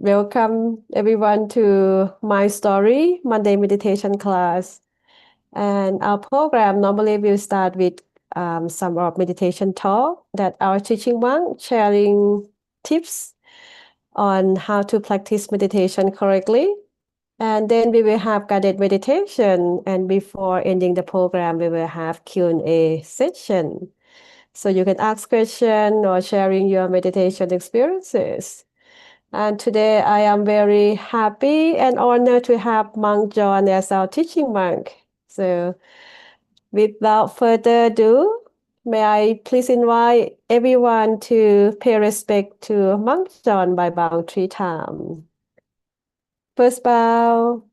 Welcome everyone to my story Monday meditation class. And our program normally will start with some of meditation talk that our teaching monk sharing tips on how to practice meditation correctly. And then we will have guided meditation. And before ending the program, we will have Q&A session. So you can ask questions or sharing your meditation experiences. And today I am very happy and honored to have Monk Jonh as our teaching monk. So without further ado, may I please invite everyone to pay respect to Monk Jonh by bowing 3 times. First bow,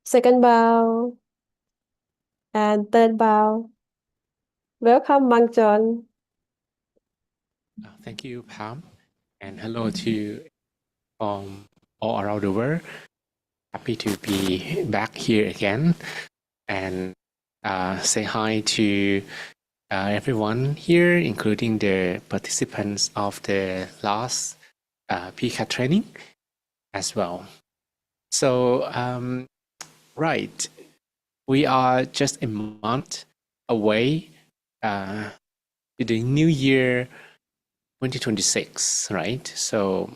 second bow, and third bow. Welcome, Monk Jonh. Thank you, Pam, and hello to all around the world. Happy to be back here again and say hi to everyone here, including the participants of the last PCAT training as well. So, right, we are just a month away to the new year 2026, right? So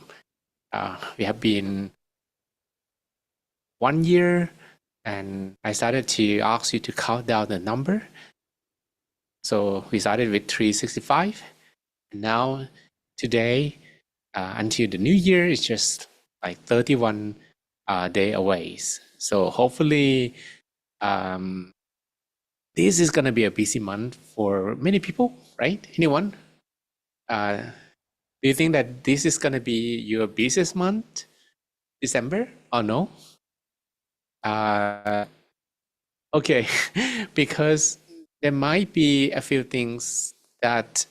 we have been 1 year, and I started to ask you to count down the number. So we started with 365, and now today until the new year is just like 31 day away. So hopefully this is gonna be a busy month for many people, right? Anyone? Do you think that this is gonna be your busiest month, December, or no? Okay, because there might be a few things that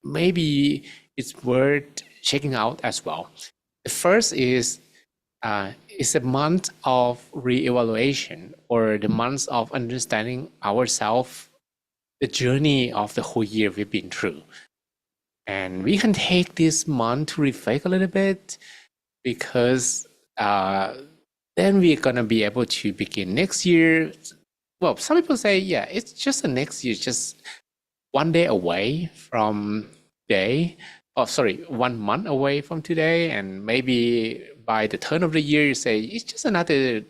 maybe it's worth checking out as well. The first is it's a month of re-evaluation, or the month of understanding ourselves, the journey of the whole year we've been through. And we can take this month to reflect a little bit, because then we're gonna be able to begin next year. Well, some people say, yeah, it's just the next year, just 1 day away from day. Oh, sorry, 1 month away from today, and maybe by the turn of the year, you say it's just another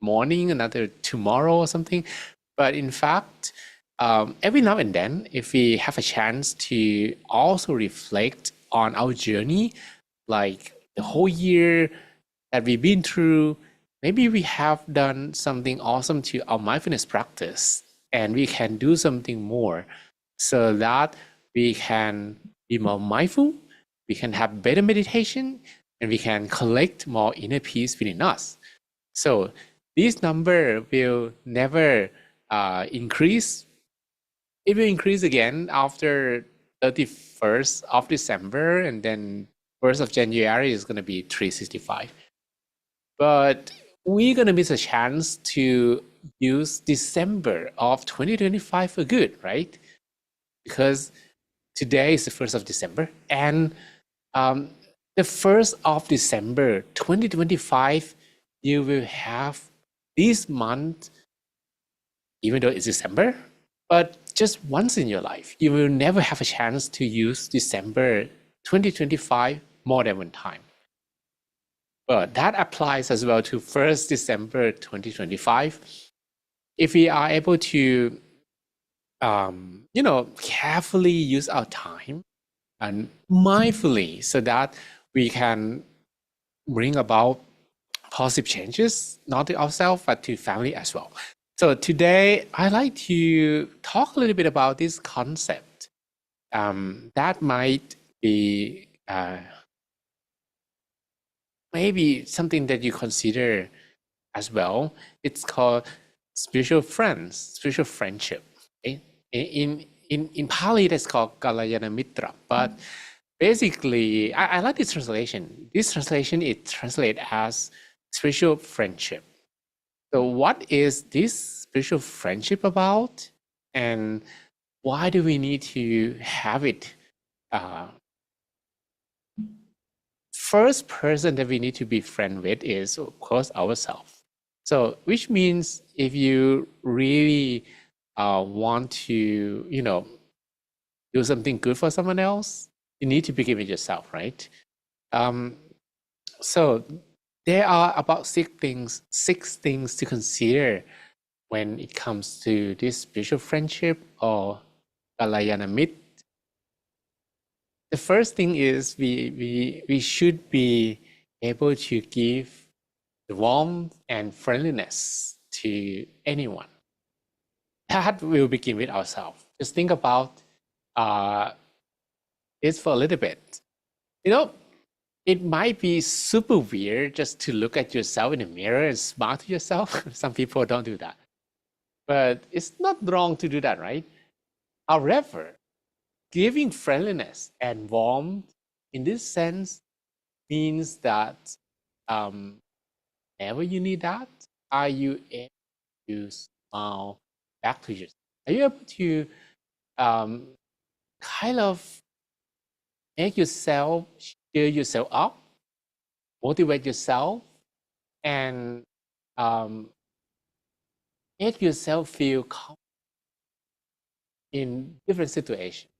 morning, another tomorrow or something. But in fact, every now and then, if we have a chance to also reflect on our journey, like the whole year that we've been through, maybe we have done something awesome to our mindfulness practice, and we can do something more so that we can be more mindful, we can have better meditation, and we can collect more inner peace within us. So this number will never increase. It will increase again after 31st of December, and then 1st of January is going to be 365. But we're going to miss a chance to use December of 2025 for good, right? Because today is the 1st of December, and the 1st of December 2025, you will have this month, even though it's December, but just once in your life. You will never have a chance to use December 2025 more than one time. But that applies as well to 1st December 2025. If we are able to carefully use our time and mindfully, so that we can bring about positive changes, not to ourselves, but to family as well. So today, I'd like to talk a little bit about this concept that might be maybe something that you consider as well. It's called spiritual friends, spiritual friendship. Okay? In Pali, that's called Kalyana Mitra. But basically, I like this translation. This translation, it translates as spiritual friendship. So what is this spiritual friendship about? And why do we need to have it first person that we need to be friend with is, of course, ourselves. So, which means if you really want to, do something good for someone else, you need to begin with yourself, right? So there are about six things to consider when it comes to this spiritual friendship or Kalyana Mitra. The first thing is we should be able to give the warmth and friendliness to anyone. That will begin with ourselves. Just think about this for a little bit. It might be super weird just to look at yourself in the mirror and smile to yourself. Some people don't do that. But it's not wrong to do that, right? However, giving friendliness and warmth in this sense means that whenever you need that, are you able to smile back to yourself? Are you able to kind of make yourself cheer yourself up, motivate yourself, and make yourself feel calm in different situations?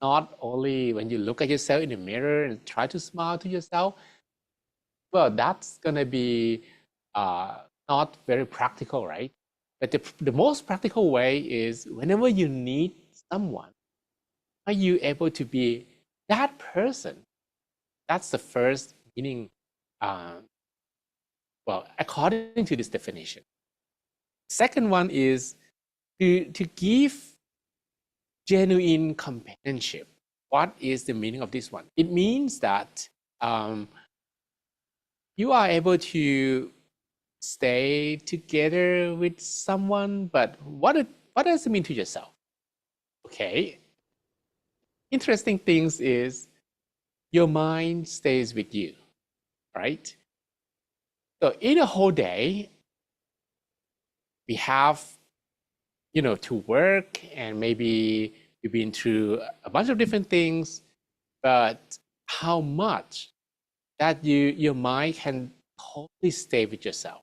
Not only when you look at yourself in the mirror and try to smile to yourself. Well, that's gonna be not very practical, right? But the most practical way is whenever you need someone, are you able to be that person? That's the first meaning, well, according to this definition. Second one is to give genuine companionship. What is the meaning of this one? It means that you are able to stay together with someone, but what does it mean to yourself? Okay. Interesting things is your mind stays with you, right? So in a whole day, we have, to work, and maybe you've been through a bunch of different things, but how much that your mind can totally stay with yourself.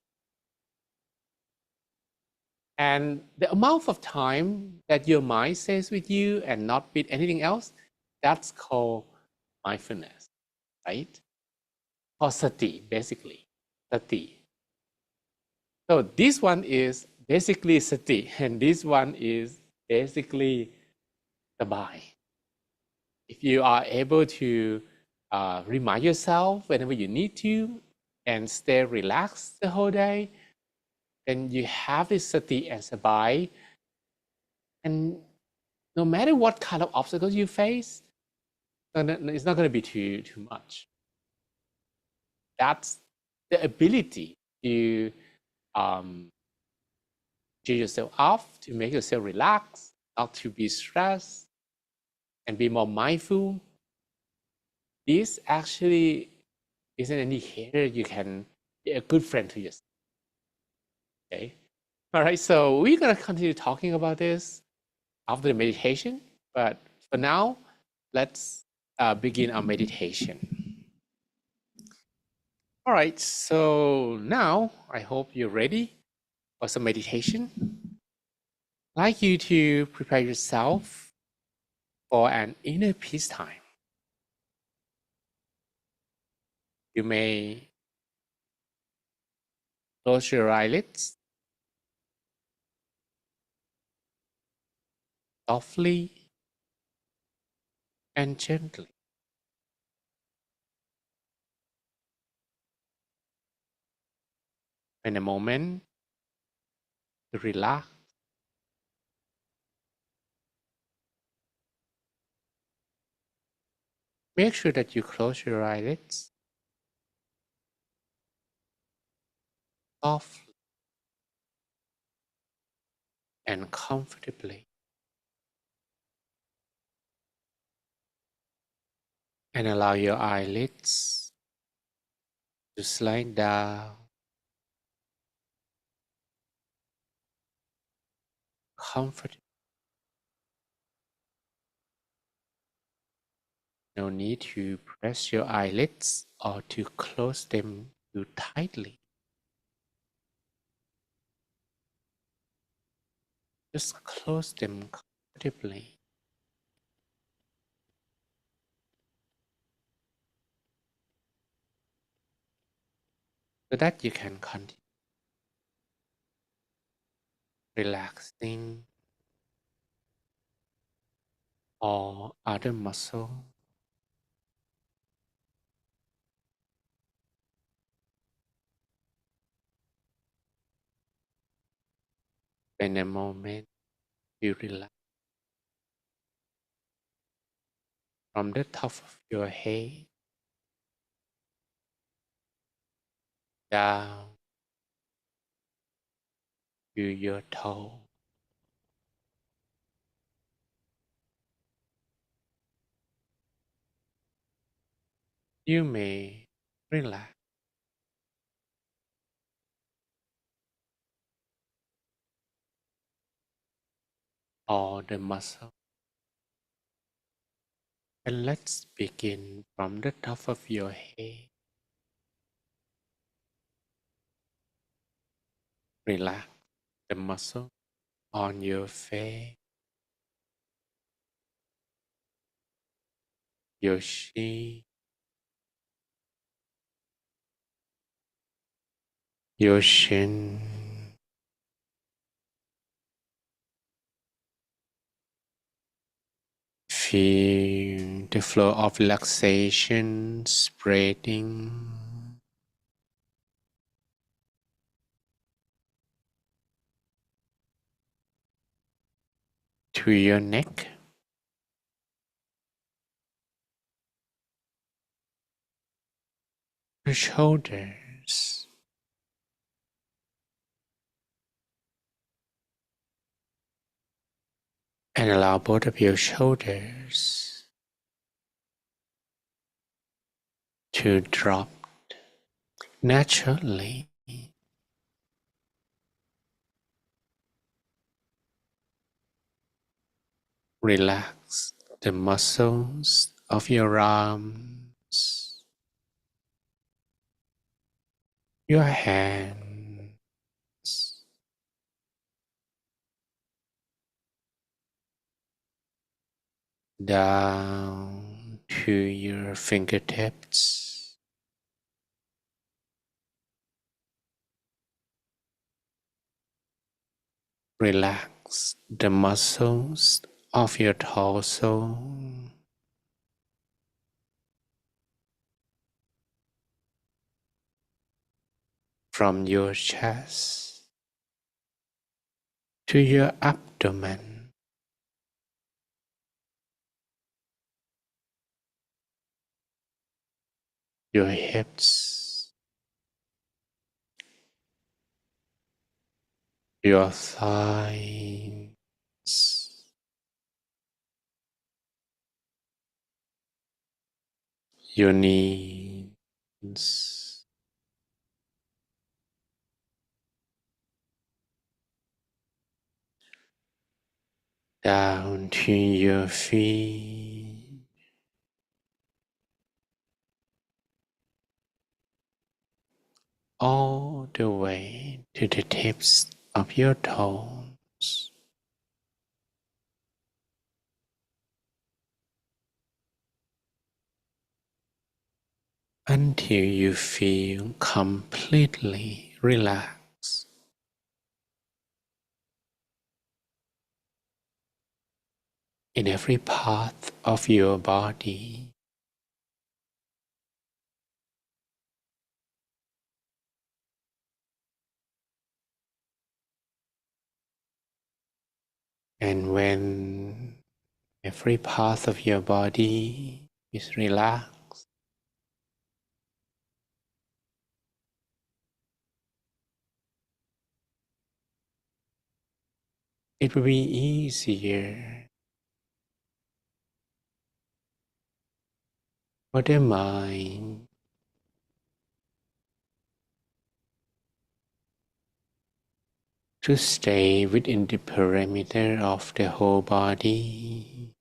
And the amount of time that your mind stays with you and not with anything else, that's called mindfulness, right? Or sati, basically. Sati. So this one is basically sati, and this one is basically sabai. If you are able to remind yourself whenever you need to and stay relaxed the whole day, then you have this sati and sabai. And no matter what kind of obstacles you face, it's not going to be too much. That's the ability to cheer yourself off, to make yourself relax, not to be stressed, and be more mindful. This actually is an indicator you can be a good friend to yourself. Okay. All right. So we're going to continue talking about this after the meditation. But for now, let's begin our meditation. All right. So now I hope you're ready for some meditation. I'd like you to prepare yourself for an inner peace time. You may close your eyelids softly and gently. In a moment to relax, make sure that you close your eyelids softly and comfortably, and allow your eyelids to slide down comfortably. No need to press your eyelids or to close them too tightly. Just close them comfortably so that you can continue relaxing all other muscles. In a moment, you relax from the top of your head down to your toe. You may relax all the muscles. And let's begin from the top of your head. Relax the muscle on your face, your chin, your shin. Feel the flow of relaxation spreading to your neck, your shoulders, and allow both of your shoulders to drop naturally. Relax the muscles of your arms, your hands, down to your fingertips. Relax the muscles of your torso, from your chest to your abdomen, your hips, your thighs, your knees, down to your feet, all the way to the tips of your toes. Until you feel completely relaxed. In every part of your body. And when every part of your body is relaxed, it will be easier for the mind to stay within the perimeter of the whole body.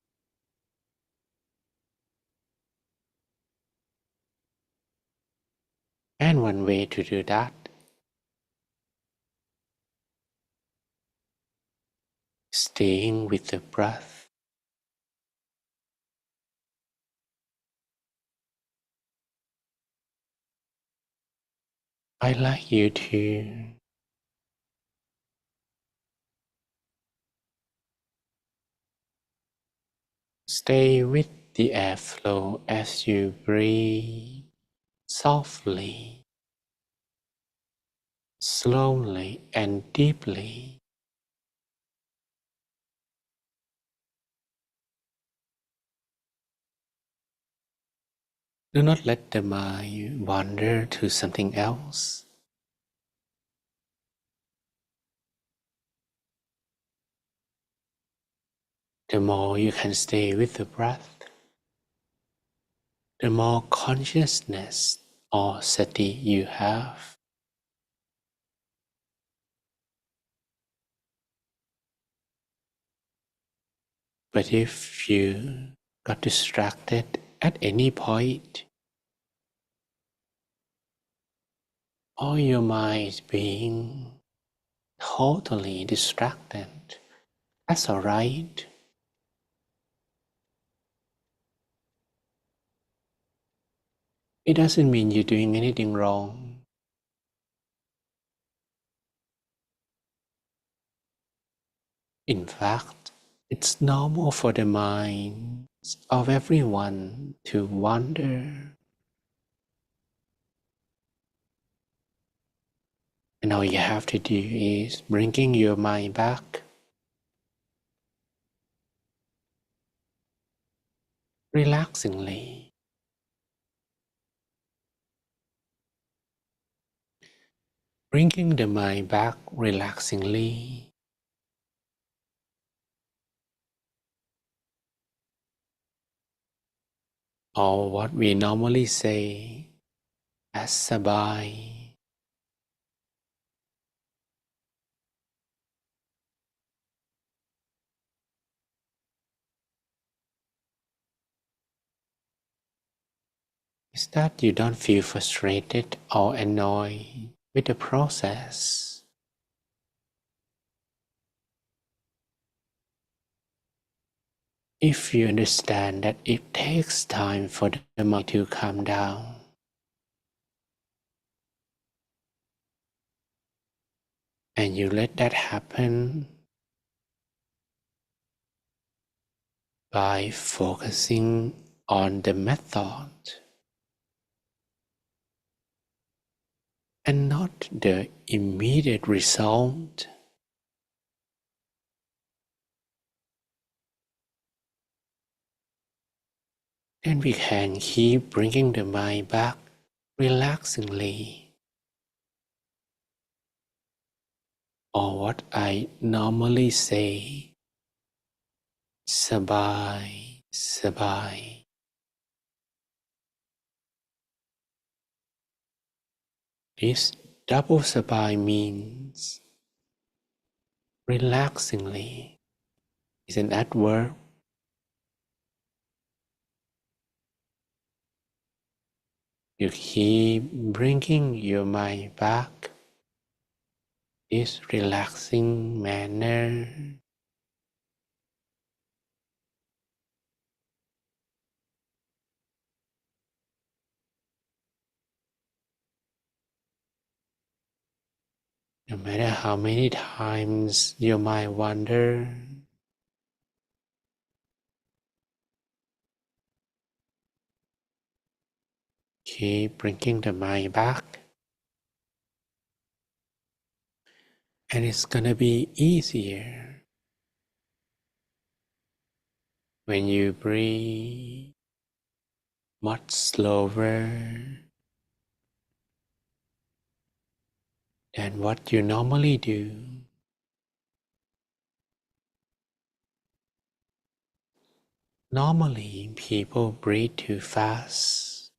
And one way to do that, staying with the breath. I'd like you to stay with the airflow as you breathe softly, slowly, and deeply. Do not let the mind wander to something else. The more you can stay with the breath, the more consciousness or sati you have. But if you got distracted at any point, or your mind is being totally distracted, that's alright. It doesn't mean you're doing anything wrong. In fact, it's normal for the minds of everyone to wander. And all you have to do is bringing your mind back relaxingly. Bringing the mind back relaxingly, or what we normally say as sabai. Is that you don't feel frustrated or annoyed with the process. If you understand that it takes time for the mind to calm down, and you let that happen by focusing on the method and not the immediate result, then we can keep bringing the mind back relaxingly, or what I normally say, sabai, sabai. This double sabai means relaxingly. It's an adverb. You keep bringing your mind back this relaxing manner. No matter how many times your mind wander, keep bringing the mind back, and it's gonna be easier when you breathe much slower than what you normally do. Normally, people breathe too fast.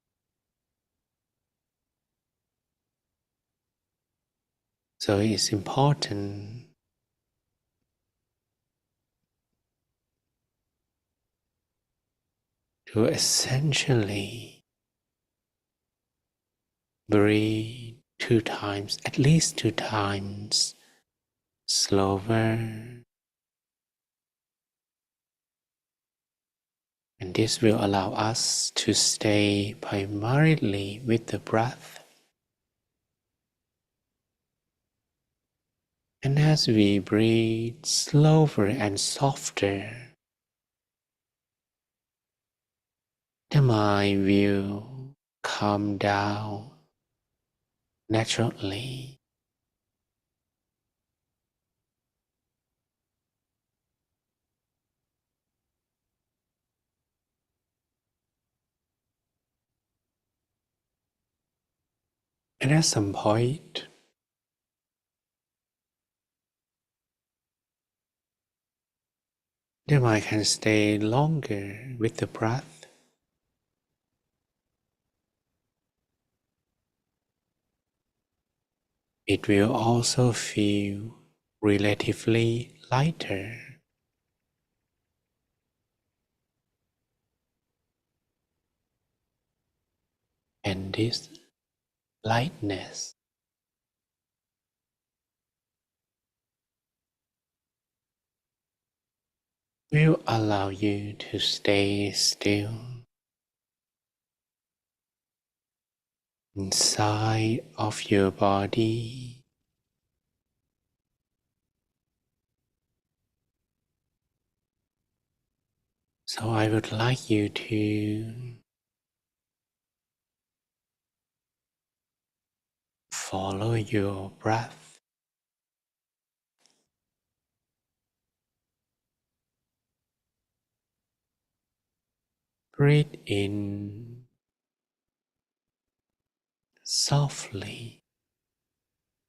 So it's important to essentially Breathe 2 times, at least 2 times, slower. And this will allow us to stay primarily with the breath. And as we breathe slower and softer, the mind will calm down naturally. And at some point, the mind can stay longer with the breath. It will also feel relatively lighter. And this lightness will allow you to stay still inside of your body. So I would like you to follow your breath. Breathe in softly,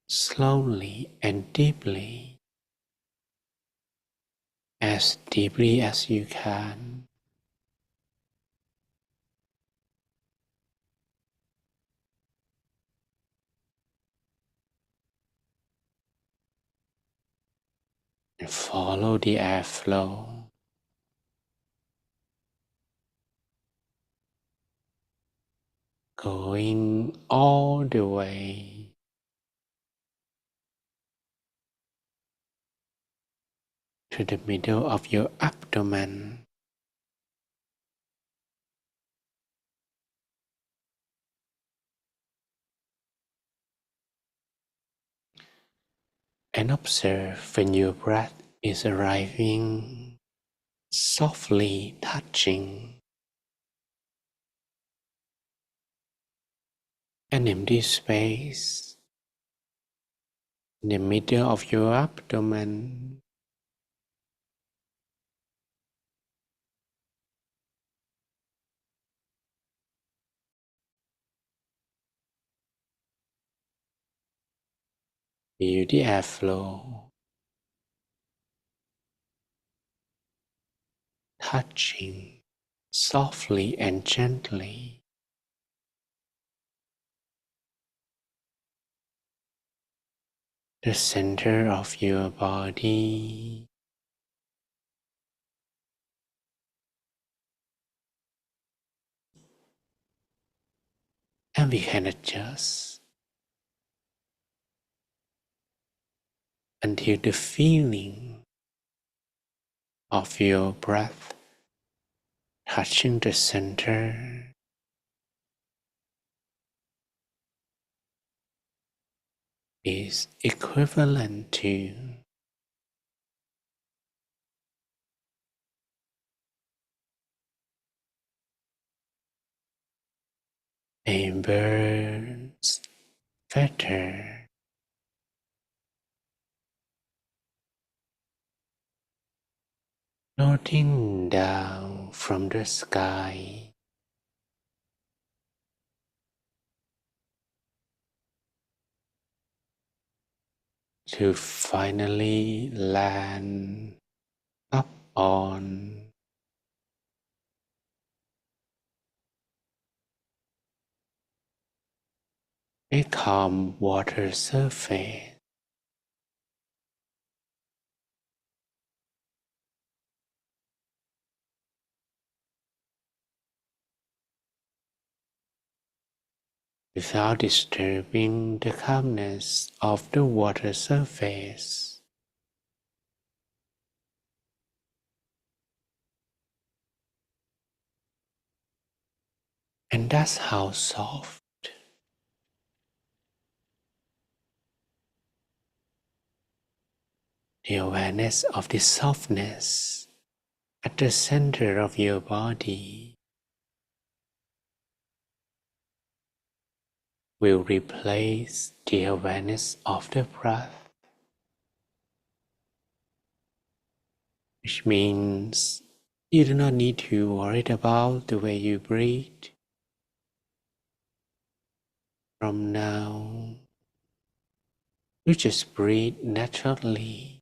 slowly and deeply as you can. And follow the airflow, going all the way to the middle of your abdomen. And observe when your breath is arriving, softly touching an empty space in the middle of your abdomen. Feel the airflow touching softly and gently the center of your body. And we can adjust until the feeling of your breath touching the center is equivalent to a bird's feather floating down from the sky to finally land up on a calm water surface. without disturbing the calmness of the water surface. And that's how soft the awareness of the softness at the center of your body will replace the awareness of the breath, which means you do not need to worry about the way you breathe. From now, you just breathe naturally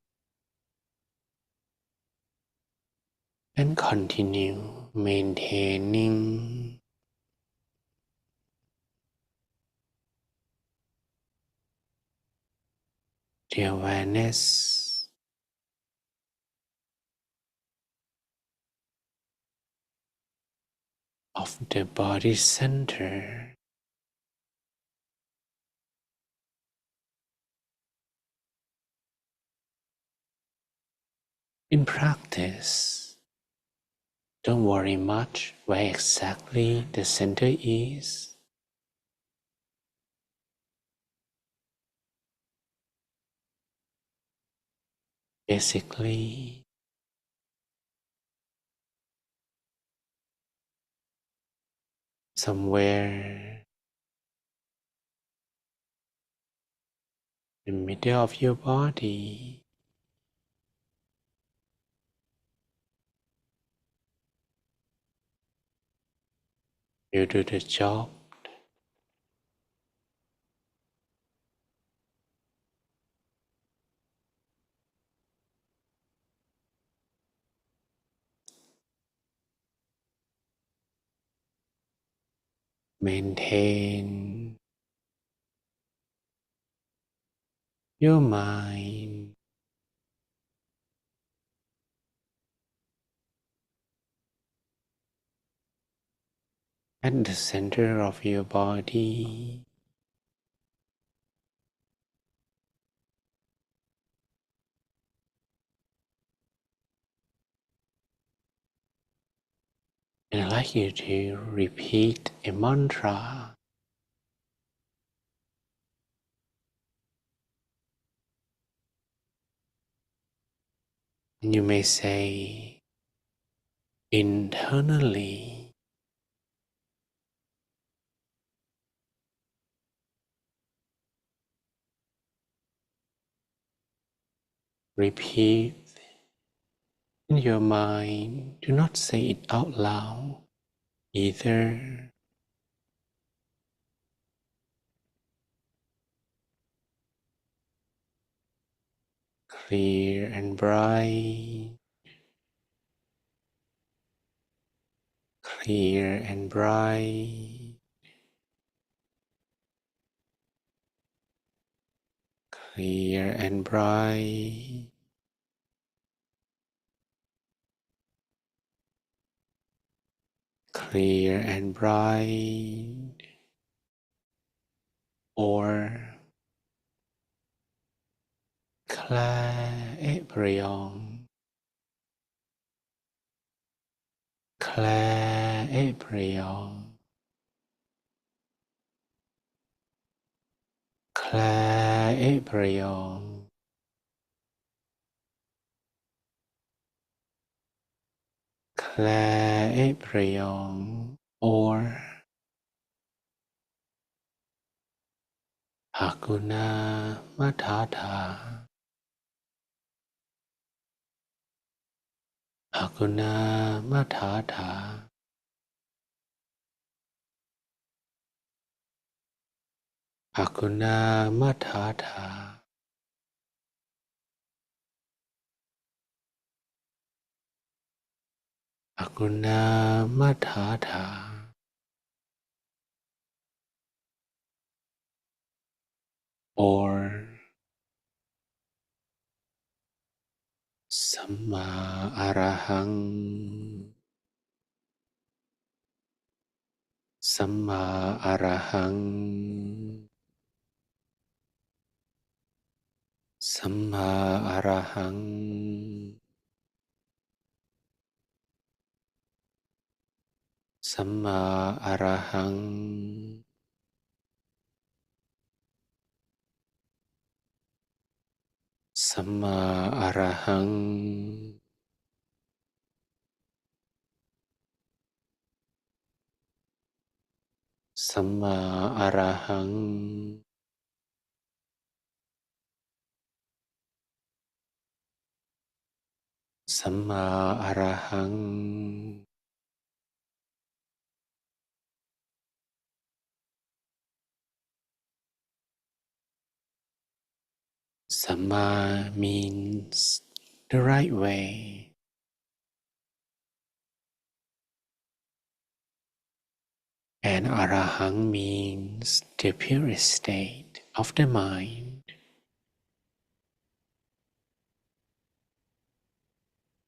and continue maintaining the awareness of the body center. In practice, don't worry much where exactly the center is. Basically, somewhere in the middle of your body, you do the job. Maintain your mind at the center of your body. And I'd like you to repeat a mantra. And you may say internally, repeat in your mind. Do not say it out loud either. Clear and bright, clear and bright, clear and bright, clear and bright, or Claire Brion, Claire Brion, Claire Brion, Claire Brion, or Hakuna Matata, Hakuna Matata, Hakuna Matata, Hakuna Matata, or Samma Arahang, สัมมาอะระหังสัมมาอะระหังสัมมาอะระหังสัมมาอะระหังสัมมาอะระหังสัมมาอะระหังสัมมา means the right way, and arahang means the purest state of the mind.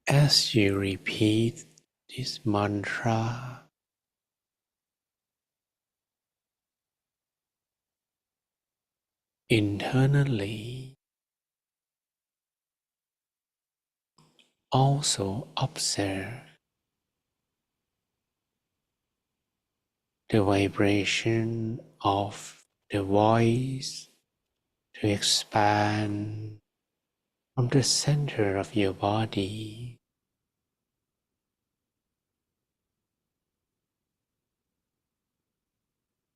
As you repeat this mantra, internally also observe the vibration of the voice to expand from the center of your body.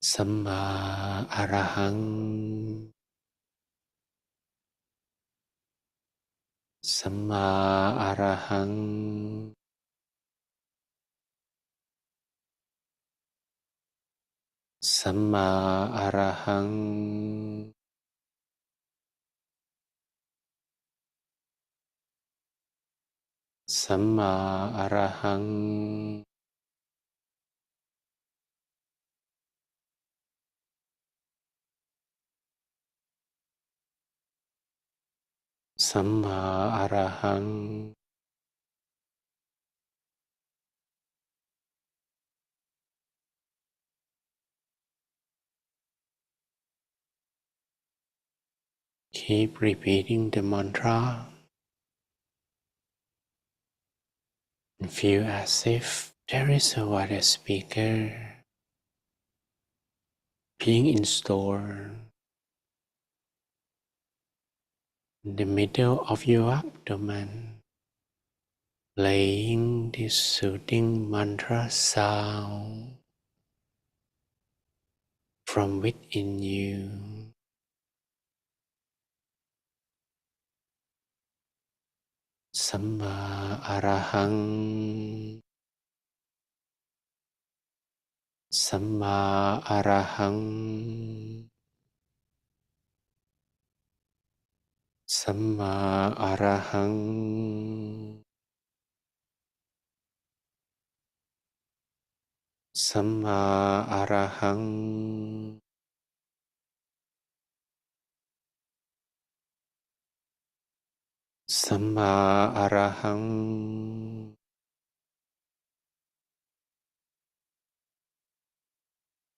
Samma arahang, samma arahang, samma arahang, samma arahang, samma arahang. Keep repeating the mantra and feel as if there is a water speaker being installed in the middle of your abdomen, playing this soothing mantra sound from within you. Samma arahang, samma arahang, samma arahang, samma arahang, samma arahang,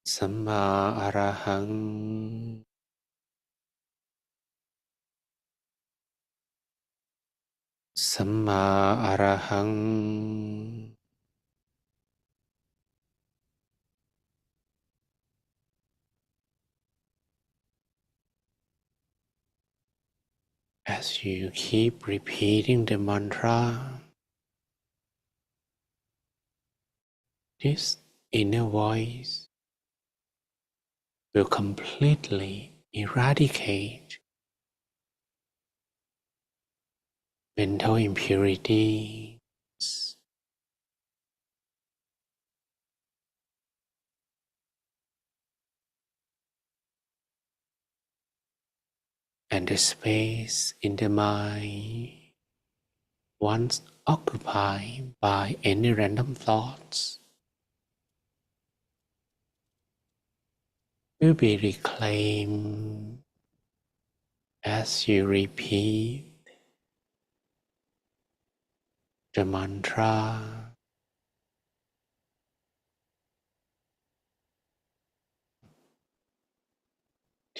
samma arahang, samma arahang. As you keep repeating the mantra, this inner voice will completely eradicate mental impurities and the space in the mind once occupied by any random thoughts will be reclaimed as you repeat the mantra.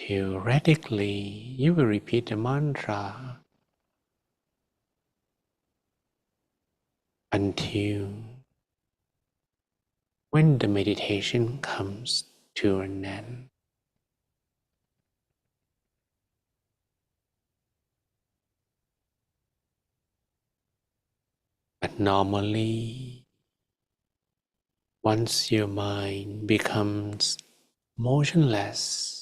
Theoretically, you will repeat the mantra until when the meditation comes to an end. But normally, once your mind becomes motionless,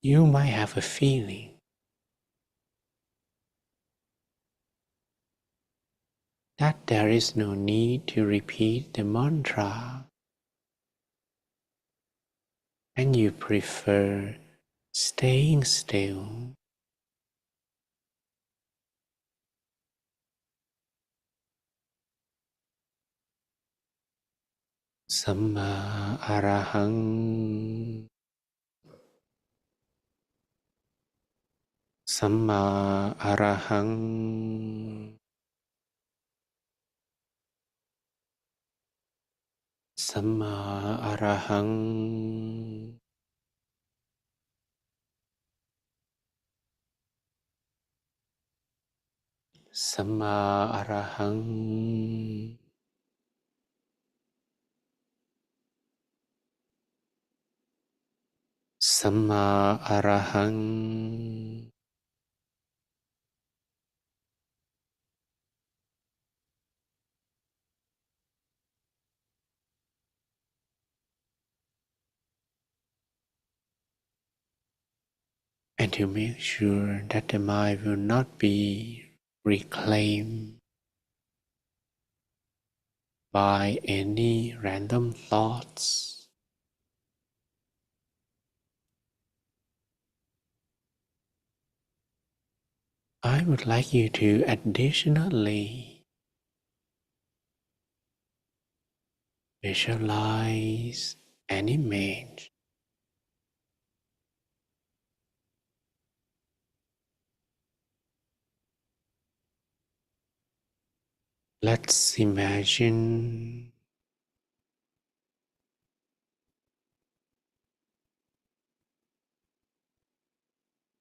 you might have a feeling that there is no need to repeat the mantra and you prefer staying still. Samma arahang, samma arahang, samma arahang, samma arahang. Samma arahang. And to make sure that the mind will not be reclaimed by any random thoughts, I would like you to additionally visualize an image Let's imagine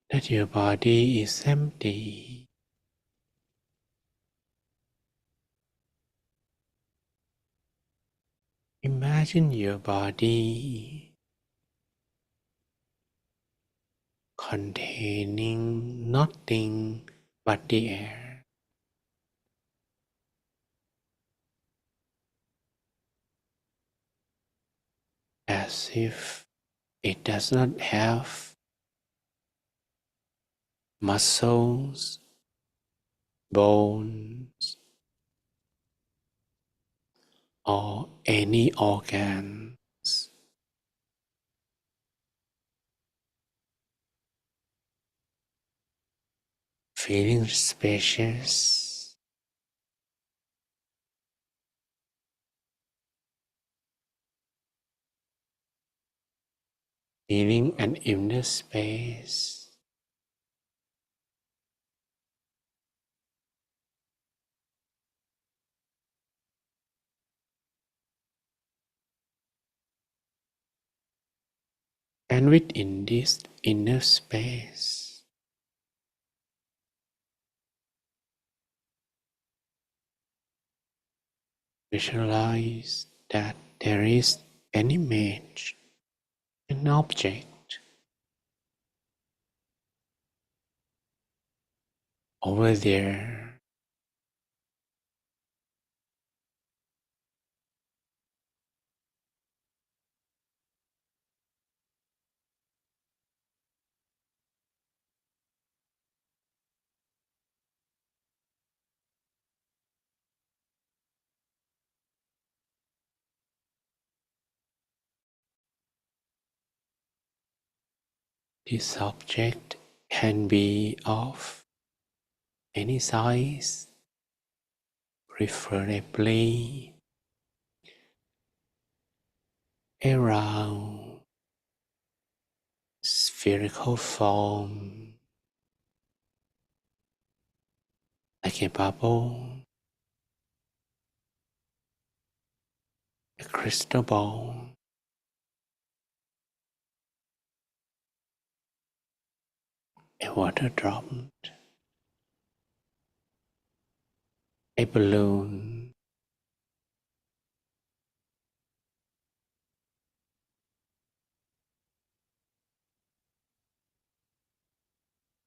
that your body is empty. Imagine your body containing nothing but the air. As if it does not have muscles, bones, or any organs. Feeling spacious, feeling an inner space, and within this inner space, visualize that there is an image, an object over there. This object can be of any size, preferably a round, spherical form, like a bubble, a crystal ball, a water droplet, a balloon,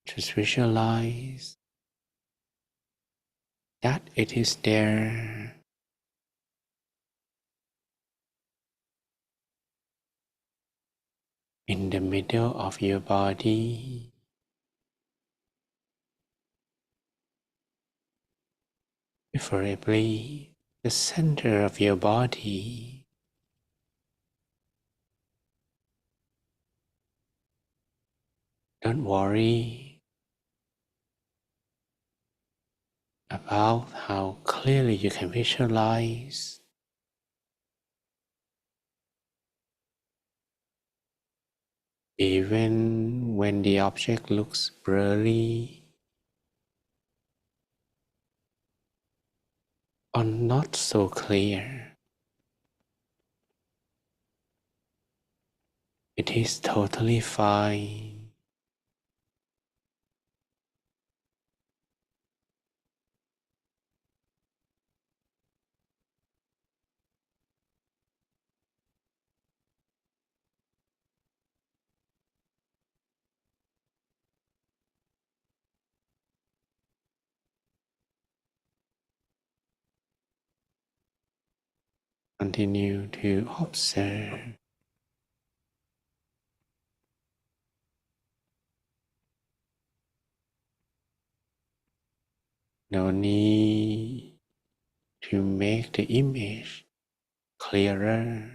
just visualize that it is there in the middle of your body, preferably the center of your body. Don't worry about how clearly you can visualize. Even when the object looks blurry or not so clear, it is totally fine. Continue to observe. No need to make the image clearer.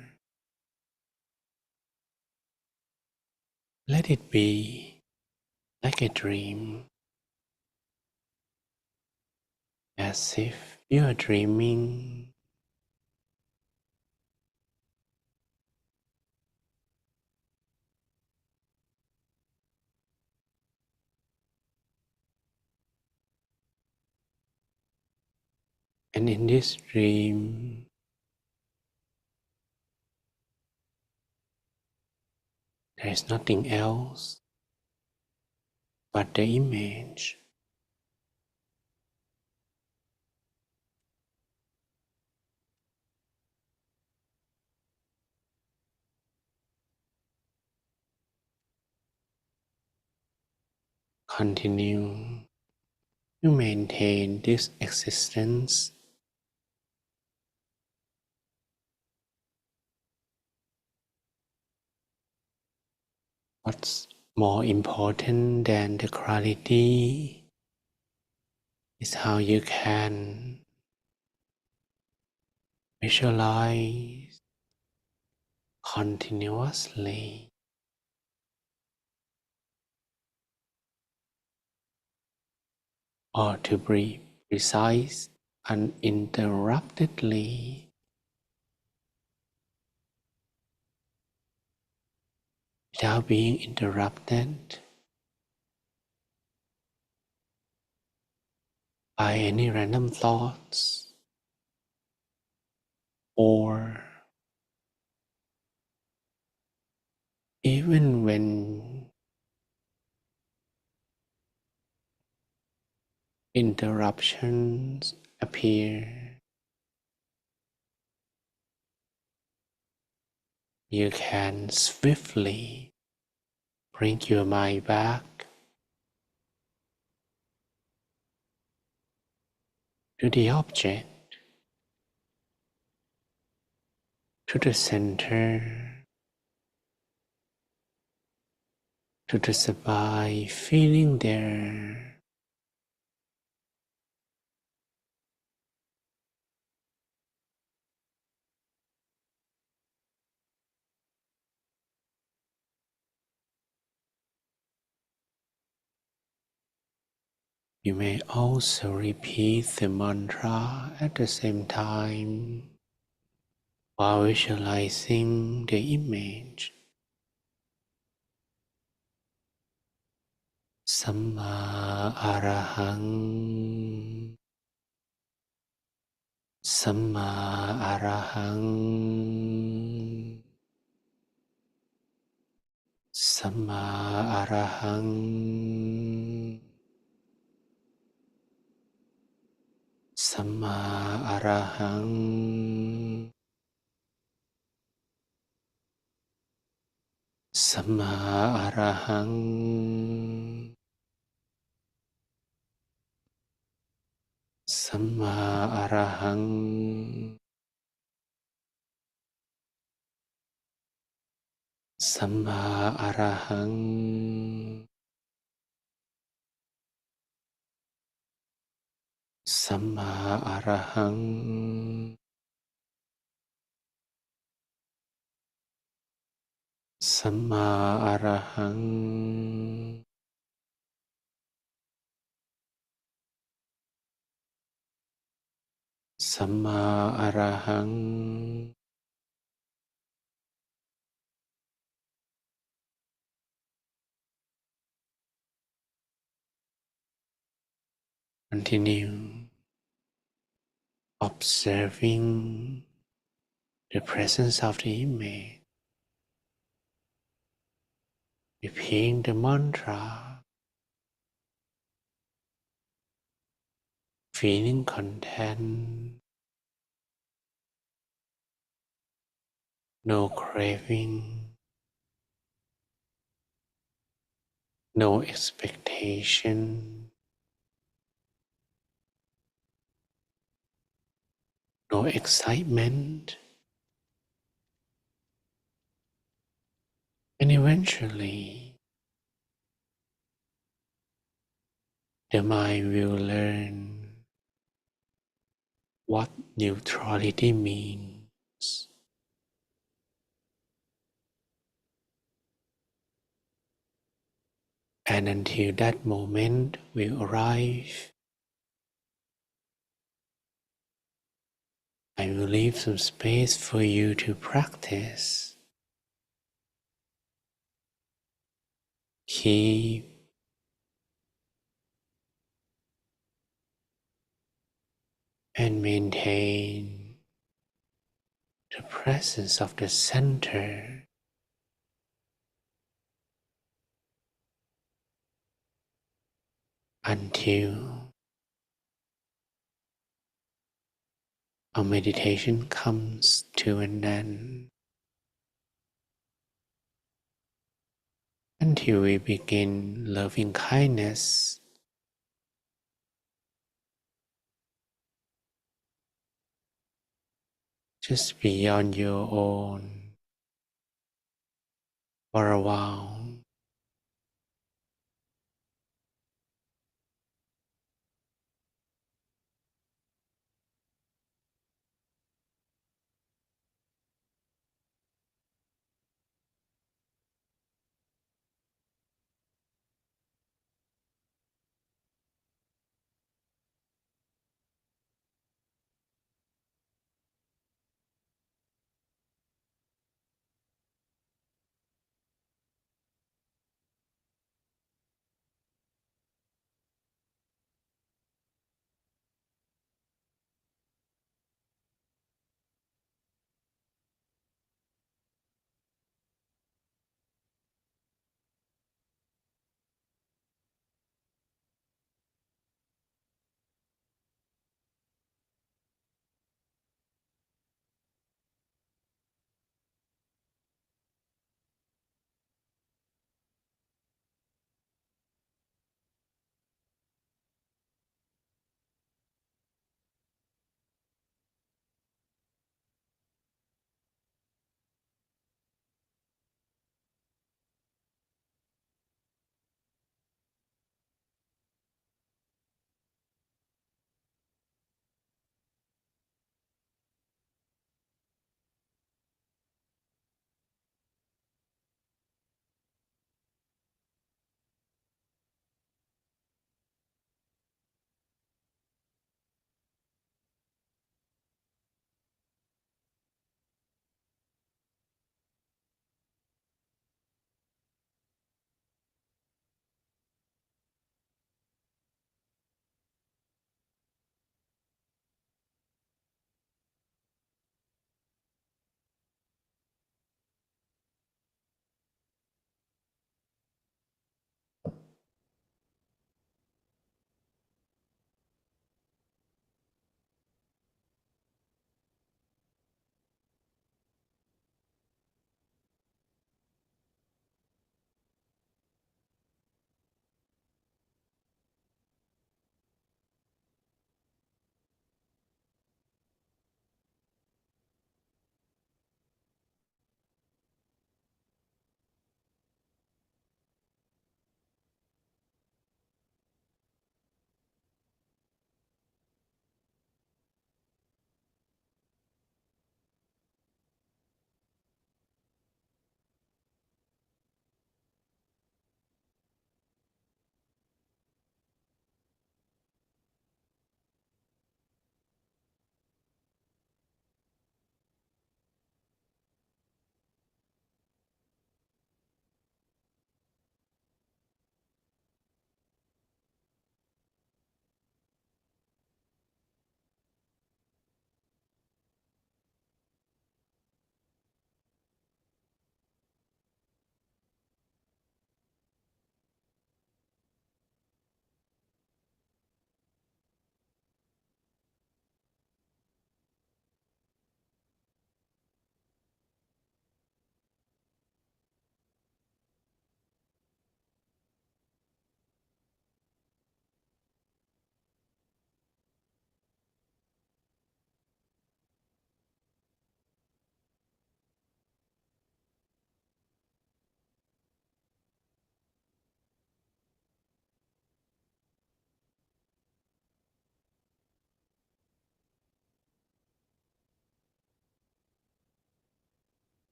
Let it be like a dream, as if you are dreaming. And in this dream, there is nothing else but the image. Continue to maintain this existence. What's more important than the clarity is how you can visualize continuously, or to be precise, uninterruptedly, without being interrupted by any random thoughts or even when interruptions appear, you can swiftly bring your mind back to the object, to the center, to the sabai feeling there. You may also repeat the mantra at the same time while visualizing the image. Samma Arahang, สัมมาอะระหังสัมมาอะระหังสัมมาอะระหังสัมมาอะระหังสัมมาอะระหังสัมมาอะระหังสัมมาอะระหัง สัมมาอะระหัง สัมมาอะระหัง Continue observing the presence of the image, repeating the mantra, feeling content, no craving, no expectation, no excitement, and eventually the mind will learn what neutrality means. And until that moment will arrive, I will leave some space for you to practice. Keep and maintain the presence of the center until our meditation comes to an end, until we begin loving kindness just beyond your own for a while.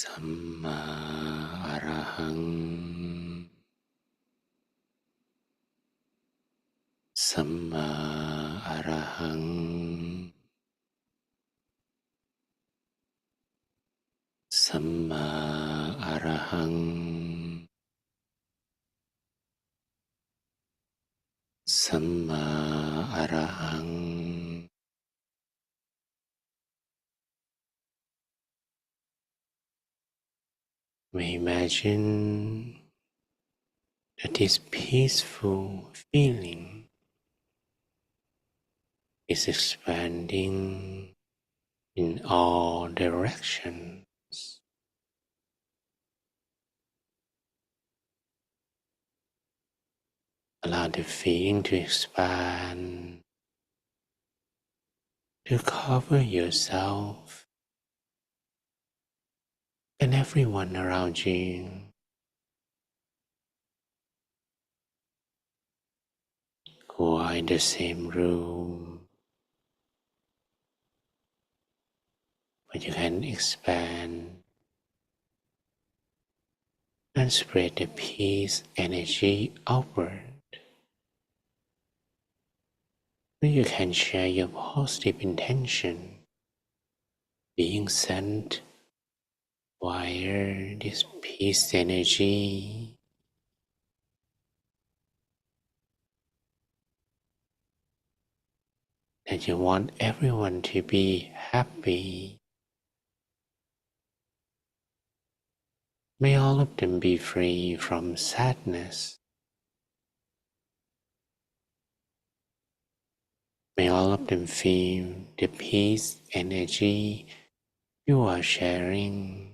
สัมมาอรหังสัมมาอรหังสัมมาอรหังสัมมาอรหัง We imagine that this peaceful feeling is expanding in all directions. Allow the feeling to expand, to cover yourself and everyone around you who are in the same room. But you can expand and spread the peace energy outward. You can share your positive intention being sent via this peace energy, that you want everyone to be happy. May all of them be free from sadness. May all of them feel the peace energy you are sharing.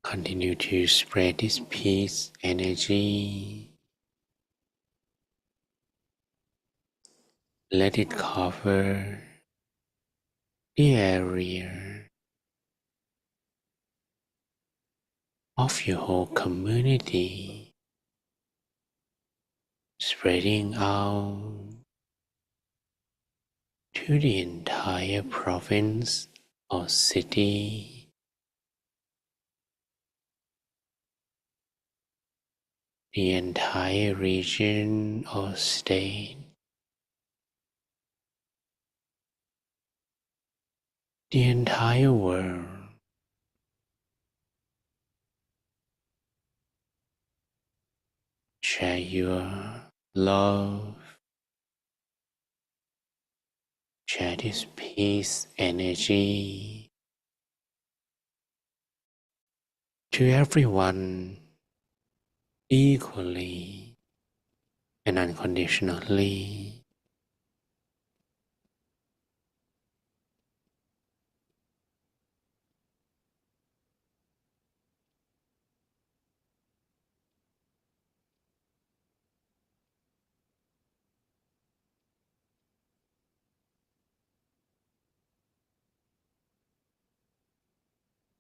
Continue to spread this peace energy. Let it cover the area of your whole community, spreading out to the entire province or city, the entire region or state, the entire world. Share your love, share this peace energy to everyone equally and unconditionally.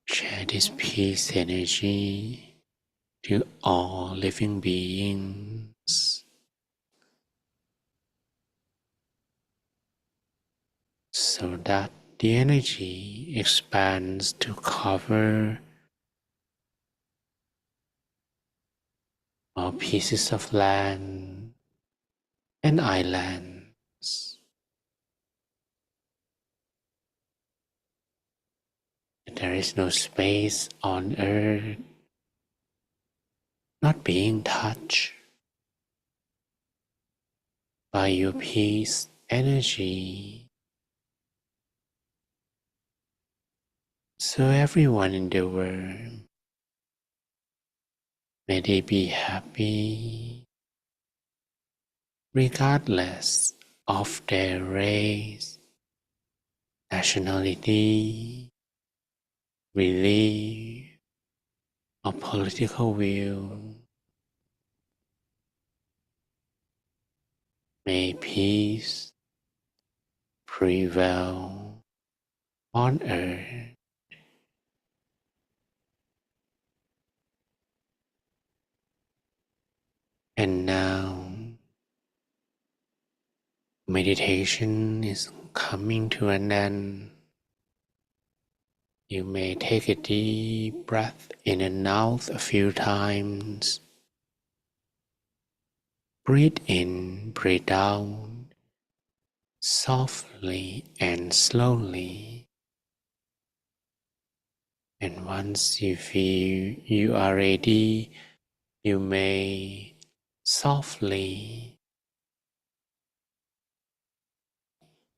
Share this peace energy to all living beings so that the energy expands to cover all pieces of land and islands. There is no space on earth not being touched by your peace energy. So everyone in the world, may they be happy regardless of their race, nationality, belief, or political view. May peace prevail on earth. And now meditation is coming to an end, you may take a deep breath in and out a few times. Breathe in, breathe out, softly and slowly. And once you feel you are ready, you may softly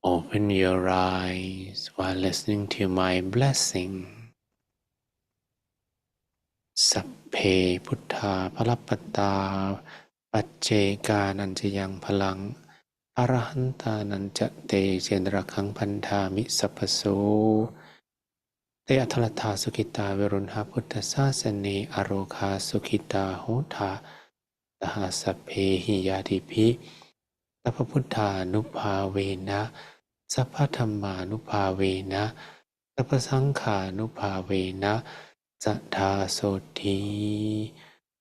open your eyes while listening to my blessing. สัพเพพุทธาภลปตาปัจเจกานันจะยังพลังอรหันตานันจะเตเจนระคังพันธามิสัพพโสเตอัทลทาสุขิตาเวรุณหาพุทธศาสเนอโรคาสุขิตาโหทาตหาสัพเพหิยาติภิสัพพพุทธานุภาเวนะสัพพธรรมานุภาเวนะสัพพสังฆานุภาเวนะสัทธาโสธี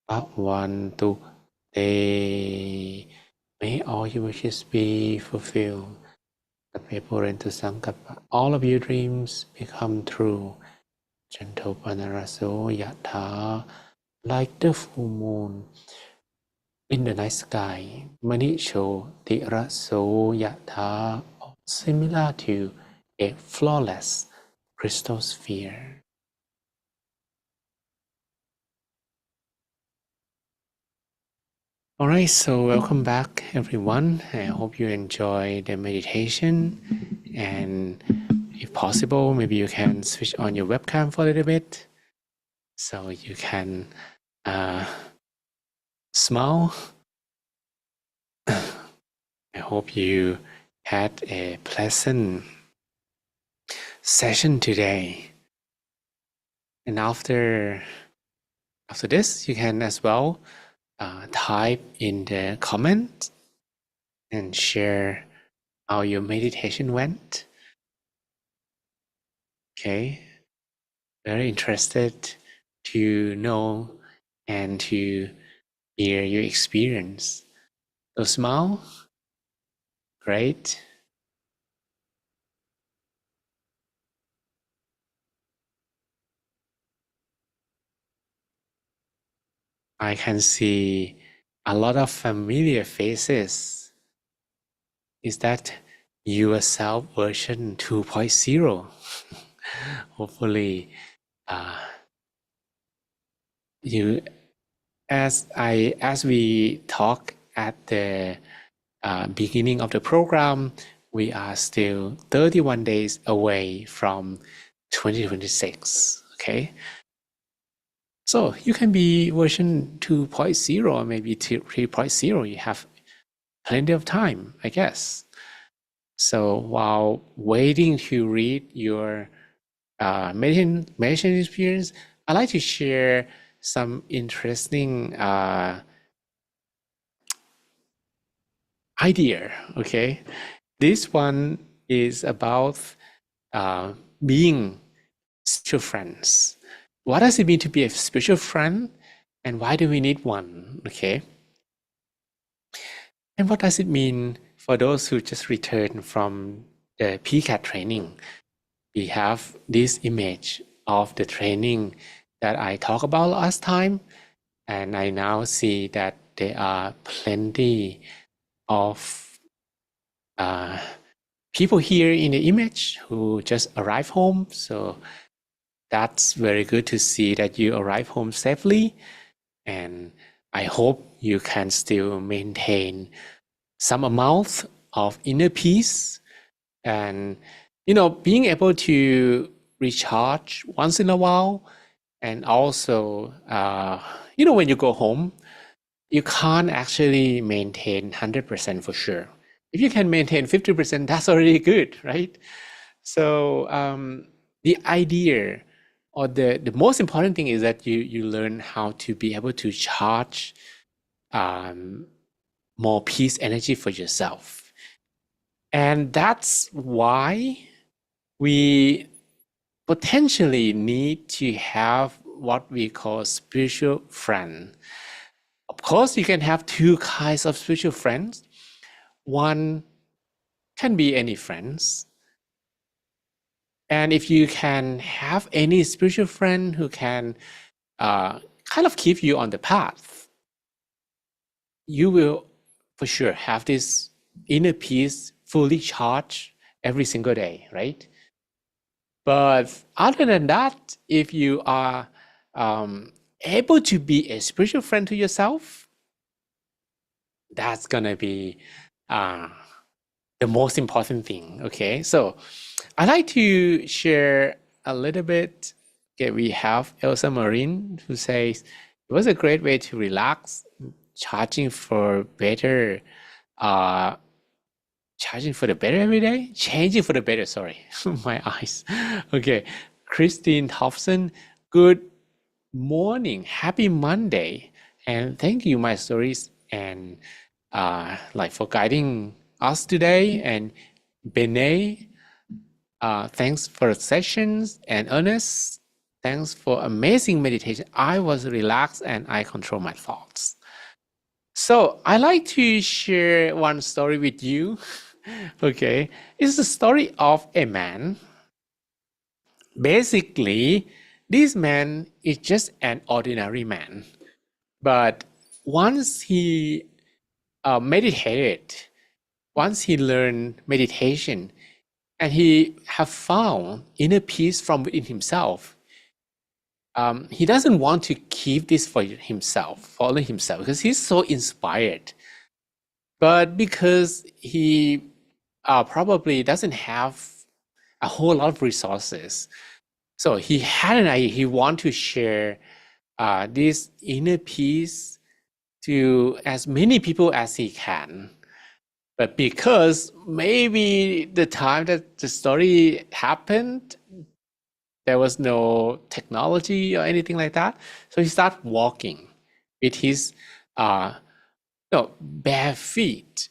ภวันตุเต May all your wishes be fulfilled. All of your dreams become true. Chantopanaraso yatha, like the full moon in the night sky. Manisho tiraso yatha, similar to a flawless crystal sphere. Alright, so welcome back everyone. I hope you enjoy the meditation, and if possible, maybe you can switch on your webcam for a little bit so you can smile. I hope you had a pleasant session today. And after this, you can as well type in the comment and share how your meditation went. Okay, very interested to know and to hear your experience. So smile. Great. I can see a lot of familiar faces. Is that yourself version 2.0? Hopefully, you, as we talk at the beginning of the program, we are still 31 days away from 2026. Okay. So you can be version 2.0 or maybe 3.0. You have plenty of time, I guess. So while waiting to read your meditation experience, I'd like to share some interesting idea. Okay, this one is about being spiritual friends. What does it mean to be a spiritual friend, and why do we need one? Okay, and what does it mean for those who just returned from the PCAT training? We have this image of the training that I talked about last time, and I now see that there are plenty of people here in the image who just arrived home. So that's very good to see that you arrive home safely, and I hope you can still maintain some amount of inner peace and being able to recharge once in a while. And also when you go home, you can't actually maintain 100% for sure. If you can maintain 50%, that's already good, right? So the idea, or the most important thing, is that you learn how to be able to charge more peace energy for yourself. And that's why we potentially need to have what we call spiritual friend. Of course, you can have two kinds of spiritual friends. One Can be any friends. And if you can have any spiritual friend who can kind of keep you on the path, you will for sure have this inner peace fully charged every single day, right? But other than that, if you are able to be a spiritual friend to yourself, that's gonna be the most important thing. Okay, so I'd like to share a little bit. Okay, we have Elsa Marin who says it was a great way to relax, charging for better, charging for the better every day, changing for the better. Sorry, my eyes. Okay, Christine Thompson, good morning, happy Monday, and thank you, my stories, and like for guiding us today. And Benay, thanks for the sessions, and Ernest, thanks for amazing meditation. I was relaxed and I control my thoughts. So I like to share one story with you. Okay, it's the story of a man. Basically, this man is just an ordinary man. But once he meditated, once he learned meditation, and he have found inner peace from within himself, he doesn't want to keep this for himself, for only himself, because he's so inspired. But because he probably doesn't have a whole lot of resources, so he had an idea. He want to share this inner peace to as many people as he can. But because maybe the time that the story happened, there was no technology or anything like that. So he started walking with his bare feet.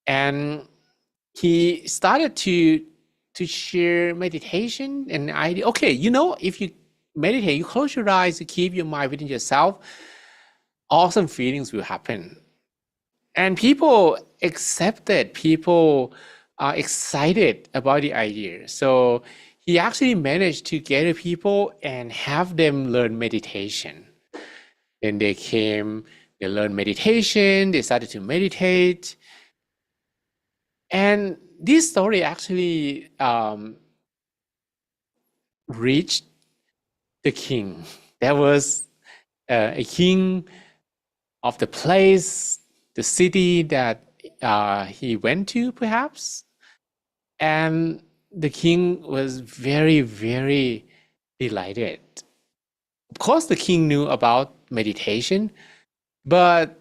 And he started to share meditation and idea. Okay, if you meditate, you close your eyes, you keep your mind within yourself, awesome feelings will happen. And people accepted, people are excited about the idea. So he actually managed to gather people and have them learn meditation. Then they came, they learned meditation, they started to meditate. And this story actually reached the king. There was a king of the place, the city that he went to, perhaps. And the king was very, very delighted. Of course, the king knew about meditation, but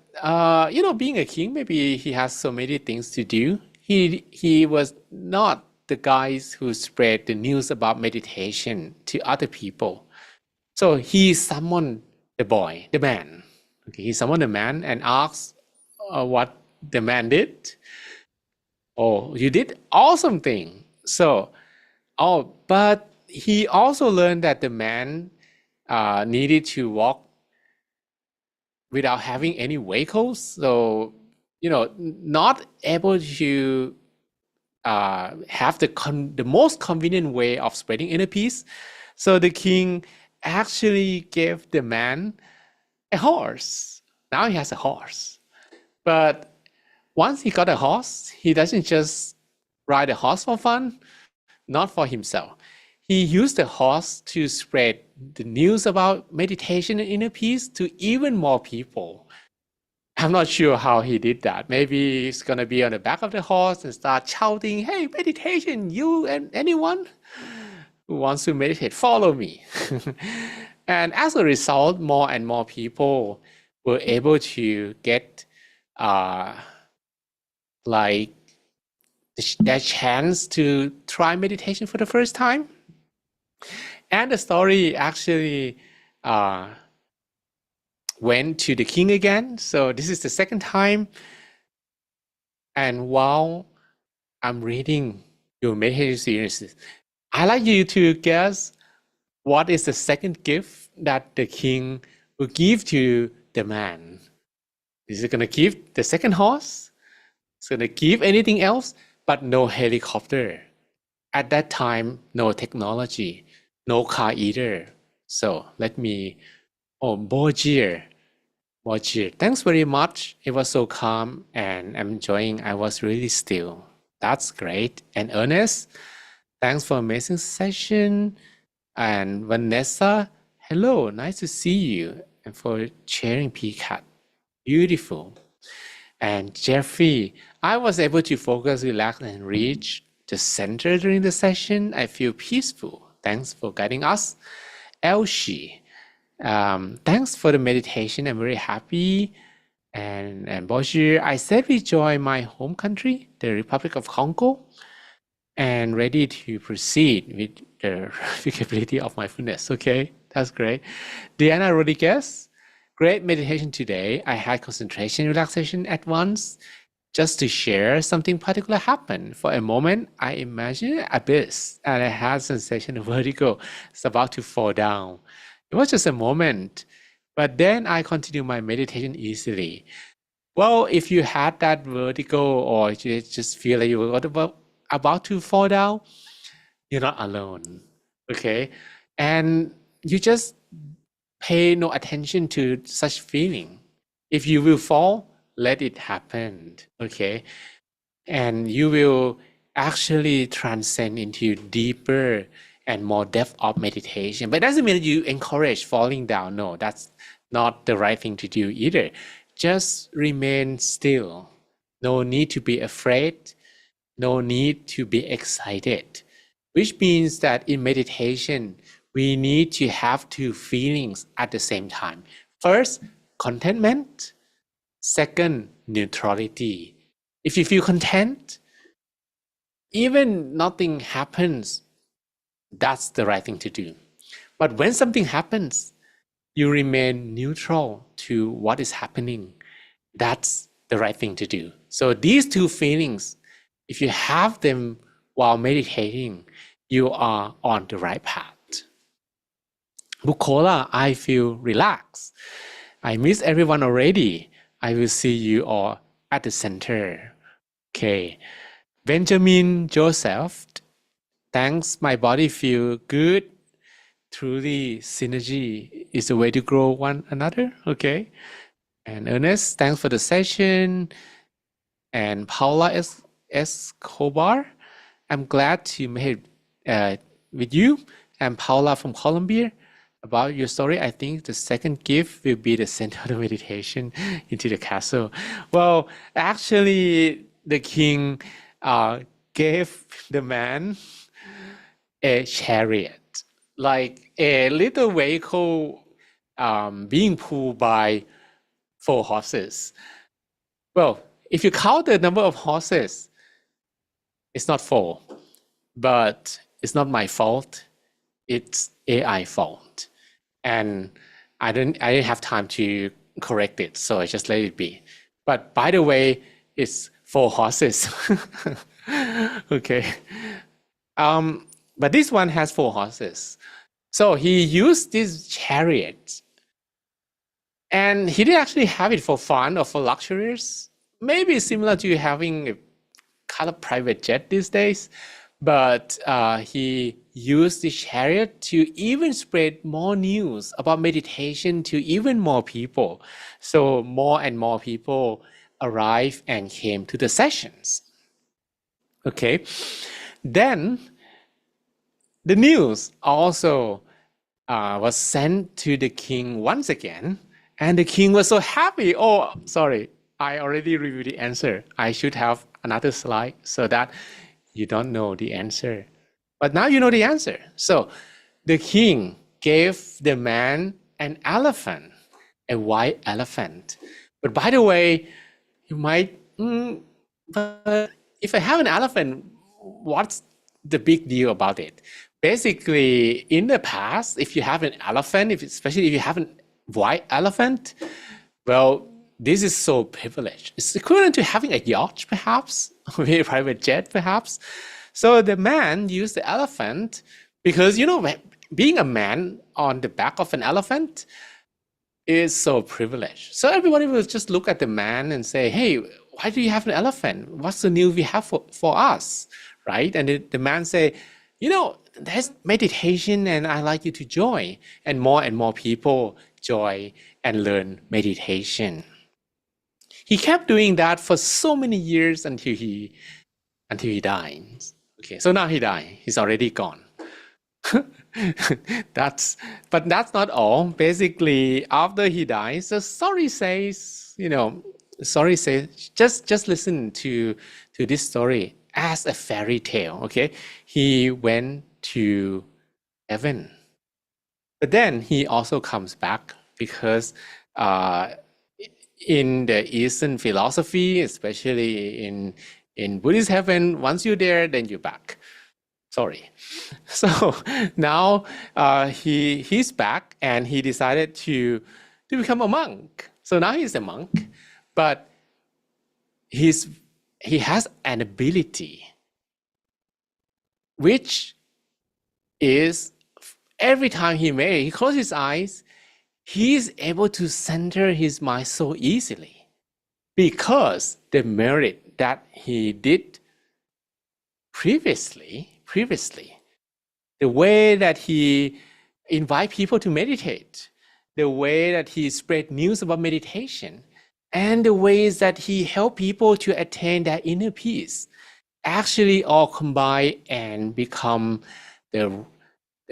being a king, maybe he has so many things to do. He was not the guys who spread the news about meditation to other people. So he summoned the boy, the man. Okay, he summoned the man and asked what the man did. Oh, you did awesome thing. So, but he also learned that the man needed to walk without having any vehicles. So, not able to have the most convenient way of spreading inner peace. So the king actually gave the man a horse. Now he has a horse. But once he got a horse, he doesn't just ride a horse for fun, not for himself. He used the horse to spread the news about meditation and inner peace to even more people. I'm not sure how he did that. Maybe he's going to be on the back of the horse and start shouting, "Hey, meditation, you and anyone who wants to meditate, follow me." And as a result, more and more people were able to get like their chance to try meditation for the first time. And the story actually went to the king again. So this is the second time. And while I'm reading your meditation series, I'd like you to guess what is the second gift that the king will give to the man. Is it going to give the second horse? Is it going to give anything else? but no helicopter. At that time, no technology, no car either. So let me, Bojir. Thanks very much. It was so calm and I'm enjoying. I was really still. That's great. And Ernest, thanks for amazing session. And Vanessa, hello, nice to see you. And for sharing PCAT. Beautiful. And Jeffrey, I was able to focus, relax, and reach the center during the session. I feel peaceful. Thanks for guiding us. Elshi, thanks for the meditation. I'm very happy. And Bonjour, I said we join my home country, the Republic of Congo, and ready to proceed with the replicability of mindfulness. Okay, that's great. Diana Rodriguez, great meditation today. I had concentration, relaxation at once. Just to share, something particular happened. For a moment, I imagined an abyss, and I had sensation of vertigo. It's about to fall down. It was just a moment, but then I continued my meditation easily. Well, if you had that vertigo or you just feel like you were about to fall down, you're not alone, okay? And you just pay no attention to such feeling. If you will fall, let it happen, okay? And you will actually transcend into deeper and more depth of meditation. But it doesn't mean you encourage falling down. No, that's not the right thing to do either. Just remain still. No need to be afraid. No need to be excited. Which means that in meditation, we need to have two feelings at the same time. First, contentment. Second, neutrality. If you feel content, even nothing happens, that's the right thing to do. But when something happens, you remain neutral to what is happening. That's the right thing to do. So these two feelings, if you have them while meditating, you are on the right path. Bukola, I feel relaxed. I miss everyone already. I will see you all at the center. Okay. Benjamin Joseph, thanks. My body feel good. Truly, synergy is the way to grow one another. Okay. And Ernest, thanks for the session. And Paula Escobar, I'm glad to meet with you. And Paula from Colombia. About your story, I think the second gift will be the center of the meditation into the castle. Well, actually, the king gave the man a chariot, like a little vehicle being pulled by 4 horses. Well, if you count the number of horses, it's not 4, but it's not my fault. It's AI fault. And I didn't have time to correct it, so I just let it be. But by the way, it's 4 horses. Okay. But this one has 4 horses. So he used this chariot. And he didn't actually have it for fun or for luxuries. Maybe similar to having a kind of private jet these days. But he used the chariot to even spread more news about meditation to even more people. So more and more people arrived and came to the sessions. Okay. Then the news also was sent to the king once again. And the king was so happy. Oh, sorry, I already reviewed the answer. I should have another slide so that you don't know the answer. But now you know the answer. So the king gave the man an elephant, a white elephant. But by the way, you might, but if I have an elephant, what's the big deal about it? Basically, in the past, if you have an elephant, especially if you have a white elephant, well, this is so privileged. It's equivalent to having a yacht, perhaps, or a private jet, perhaps. So the man used the elephant because, being a man on the back of an elephant is so privileged. So everybody will just look at the man and say, hey, why do you have an elephant? What's the new we have for us, right? And the man say, there's meditation and I'd like you to join. And more people join and learn meditation. He kept doing that for so many years until he died. Okay, so now he died. He's already gone. But that's not all. Basically, after he dies, the story says, just listen to this story as a fairy tale. Okay, he went to heaven, but then he also comes back because in the Eastern philosophy, especially in Buddhist heaven, once you're there, then you're back. Sorry. So now he's back and he decided to become a monk. So now he's a monk, but he has an ability, which is every time he closes his eyes, he's able to center his mind so easily because the merit that he did previously, the way that he invite people to meditate, the way that he spread news about meditation, and the ways that he helped people to attain their inner peace, actually all combine and become the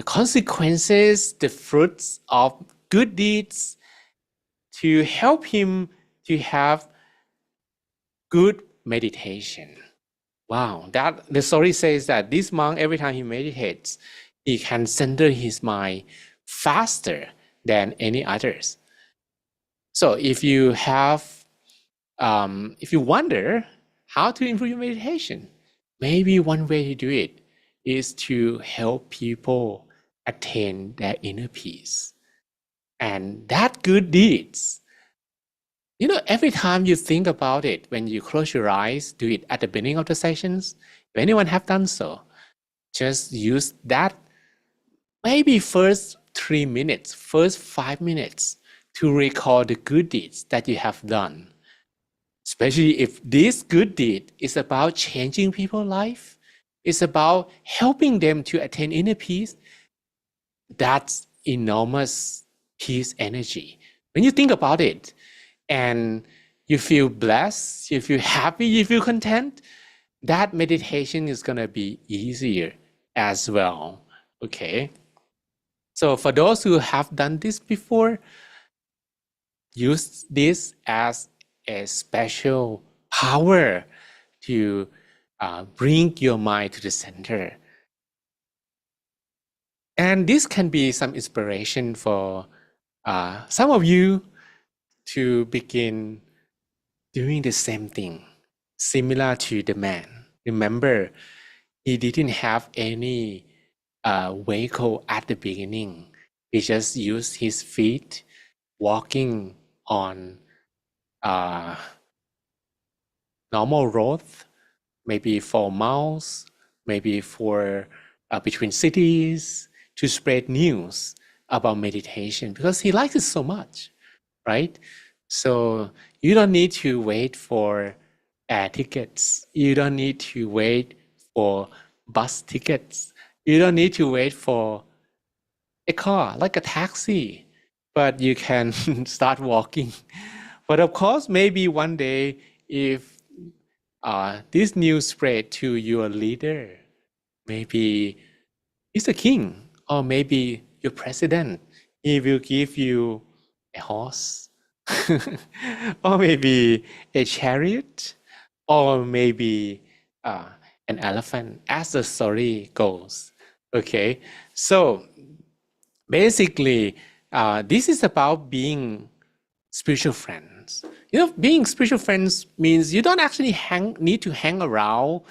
consequences, the fruits of good deeds to help him to have good meditation. Wow, the story says that this monk, every time he meditates, he can center his mind faster than any others. So if you wonder how to improve your meditation, maybe one way to do it is to help people attain their inner peace. And that good deeds, every time you think about it, when you close your eyes, do it at the beginning of the sessions. If anyone have done so, just use that maybe first 3 minutes, first 5 minutes to recall the good deeds that you have done. Especially if this good deed is about changing people's life, it's about helping them to attain inner peace, that's enormous peace energy. When you think about it, and you feel blessed, you feel happy, you feel content, that meditation is going to be easier as well. Okay. So for those who have done this before, use this as a special power to bring your mind to the center. And this can be some inspiration for some of you to begin doing the same thing, similar to the man. Remember, he didn't have any vehicle at the beginning. He just used his feet walking on normal roads, maybe 4 miles, maybe for between cities to spread news about meditation because he likes it so much, right? So you don't need to wait for air tickets. You don't need to wait for bus tickets. You don't need to wait for a car, like a taxi, but you can start walking. But of course, maybe one day, if this news spread to your leader, maybe he's a king, or maybe your president, he will give you a horse, or maybe a chariot, or maybe an elephant, as the story goes. Okay, so basically, this is about being spiritual friends. Being spiritual friends means you don't actually need to hang around.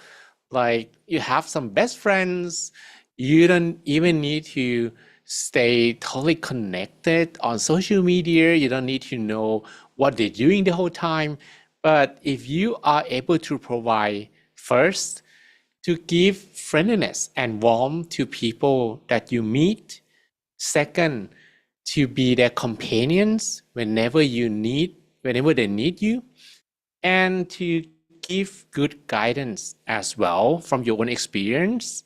Like you have some best friends. You don't even need to stay totally connected on social media. You don't need to know what they're doing the whole time. But if you are able to provide first, to give friendliness and warmth to people that you meet. Second, to be their companions whenever they need you. and to give good guidance as well from your own experience,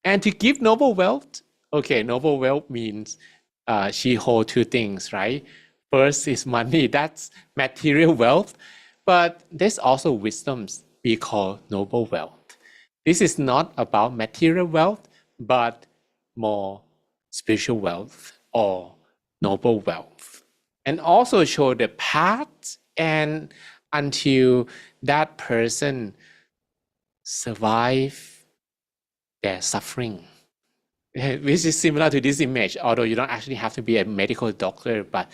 and to give noble wealth. Okay, noble wealth means she holds two things, right? First is money, that's material wealth, but there's also wisdoms we call noble wealth. This is not about material wealth, but more spiritual wealth or noble wealth. And also show the path, and until that person survive their suffering. Which is similar to this image, although you don't actually have to be a medical doctor, but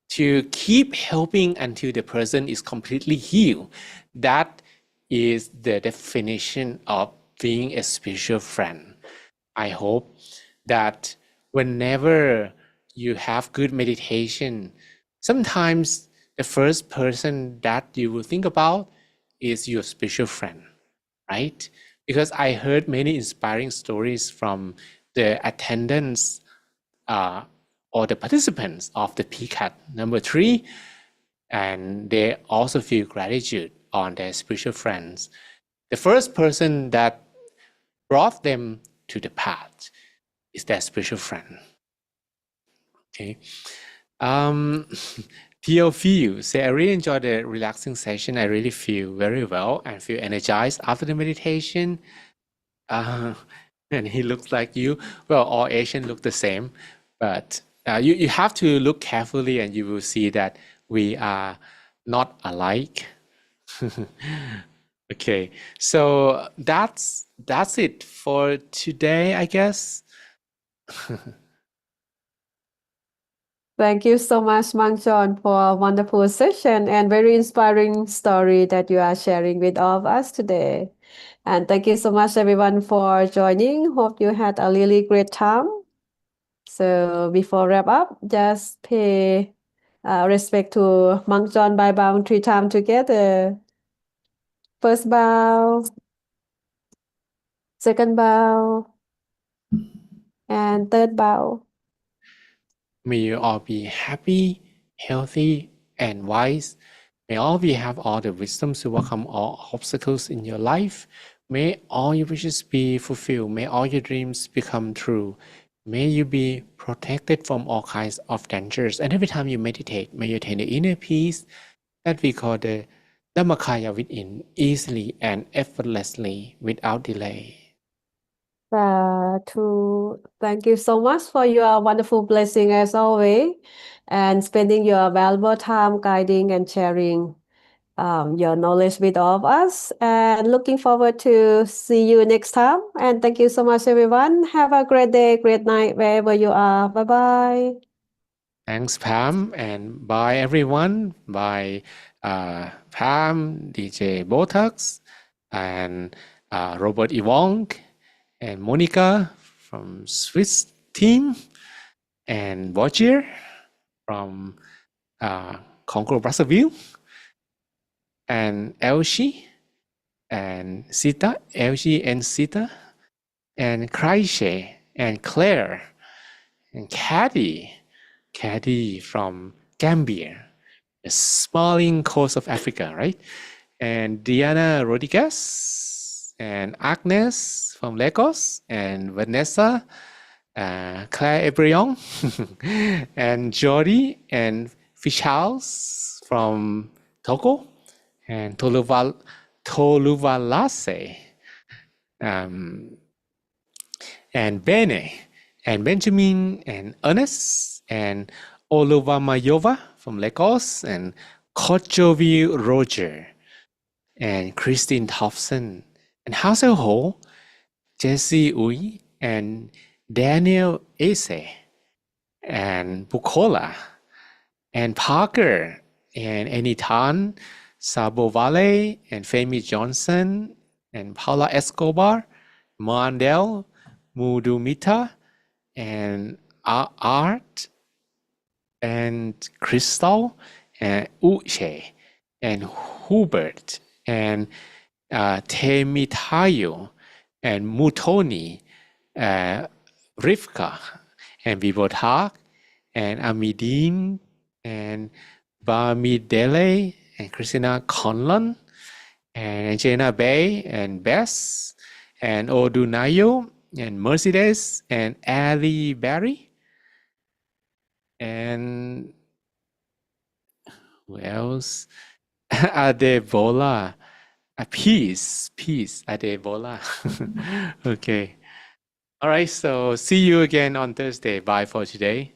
to keep helping until the person is completely healed. That is the definition of being a spiritual friend. I hope that whenever you have good meditation, sometimes the first person that you will think about is your spiritual friend, right? Because I heard many inspiring stories from the attendants or the participants of the PCAT number 3, and they also feel gratitude on their spiritual friends. The first person that brought them to the path is their spiritual friend. Okay. Theo say, I really enjoyed the relaxing session. I really feel very well and feel energized after the meditation. And he looks like you. Well, all Asians look the same, but you have to look carefully and you will see that we are not alike. Okay, so that's it for today, I guess. Thank you so much, Mang Jonh, for a wonderful session and very inspiring story that you are sharing with all of us today. And thank you so much, everyone, for joining. Hope you had a really great time. So before wrap up, just pay respect to Mang Jonh by bowing 3 times together. First bow, second bow, and third bow. May you all be happy, healthy, and wise. May all of you have all the wisdom to overcome all obstacles in your life. May all your wishes be fulfilled. May all your dreams become true. May you be protected from all kinds of dangers. And every time you meditate, may you attain the inner peace that we call the Dhammakaya within, easily and effortlessly without delay. Thank you so much for your wonderful blessing as always, and spending your valuable time guiding and sharing your knowledge with all of us. And looking forward to see you next time. And thank you so much, everyone. Have a great day, great night, wherever you are. Bye bye. Thanks, Pam, and bye everyone. Bye, Pam, DJ Botox, and Robert Iwong, and Monica from Swiss team, and Roger from Congo Brazzaville, and Elsie, and Sita, Elsie and Sita, and Kreische, and Claire, and Caddy from Gambia, the smiling coast of Africa, right? And Diana Rodriguez, and Agnes from Lagos, and Vanessa, Claire Ebrion, and Jody, and Fichals from Togo, and Toluvalase, and Bene, and Benjamin, and Ernest, and Oluwamayova from Lagos, and Kochovi Roger, and Christine Thompson, and Hazel Ho, Jesse Uy, and Daniel Ase, and Bukola, and Parker, and Anitan, Sabo Vale, and Femi Johnson, and Paula Escobar, Mandel, Mudumita, and Art, and Crystal, and Uche, and Hubert, and Temitayo, and Mutoni, Rivka, and Vibotak, and Amidine, and Bamidele, and Christina Conlon, and Angelina Bay, and Bess, and Odunayo, and Mercedes, and Ali Barry, and who else? Adebola. Peace, Adebola. Okay. All right, so see you again on Thursday. Bye for today.